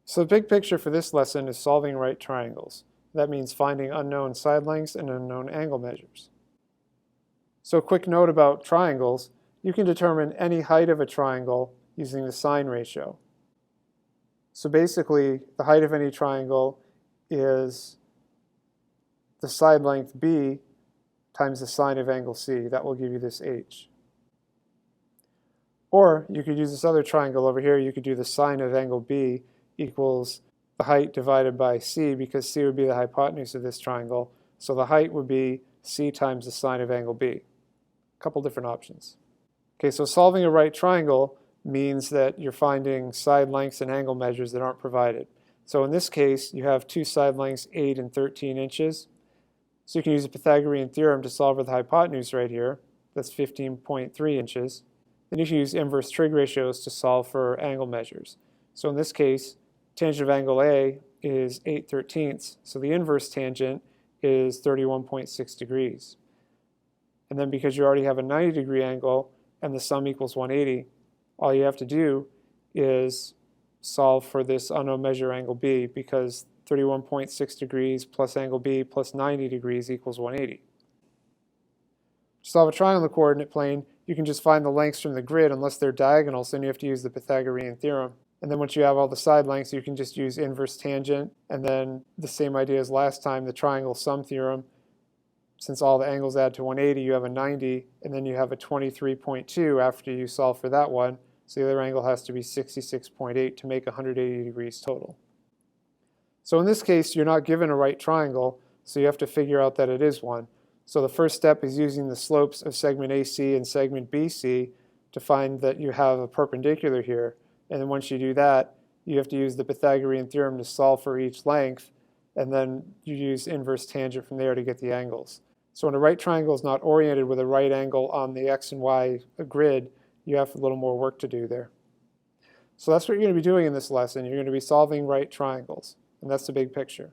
So the big picture for this lesson is solving right triangles. That means finding unknown side lengths and unknown angle measures. So a quick note about triangles, you can determine any height of a triangle using the sine ratio. So basically, the height of any triangle is the side length b times the sine of angle c. That will give you this h. Or you could use this other triangle over here. You could do the sine of angle b equals the height divided by c, because c would be the hypotenuse of this triangle. So the height would be c times the sine of angle b. A couple different options. Okay, so solving a right triangle means that you're finding side lengths and angle measures that aren't provided. So in this case, you have two side lengths, 8 and 13 inches. So you can use the Pythagorean theorem to solve for the hypotenuse right here. That's 15.3 inches. Then you can use inverse trig ratios to solve for angle measures. So in this case, tangent of angle A is 8/13, so the inverse tangent is 31.6 degrees. And then because you already have a 90-degree angle and the sum equals 180, all you have to do is solve for this unknown measure angle B, because 31.6 degrees plus angle B plus 90 degrees equals 180. To solve a triangle in the coordinate plane, you can just find the lengths from the grid unless they're diagonal, so then you have to use the Pythagorean theorem. And then once you have all the side lengths, you can just use inverse tangent, and then the same idea as last time, the triangle sum theorem. Since all the angles add to 180, you have a 90, and then you have a 23.2 after you solve for that one, so the other angle has to be 66.8 to make 180 degrees total. So in this case, you're not given a right triangle, so you have to figure out that it is one. So the first step is using the slopes of segment AC and segment BC to find that you have a perpendicular here. And then once you do that, you have to use the Pythagorean theorem to solve for each length, and then you use inverse tangent from there to get the angles. So when a right triangle is not oriented with a right angle on the x and y grid, you have a little more work to do there. So that's what you're going to be doing in this lesson. You're going to be solving right triangles, and that's the big picture.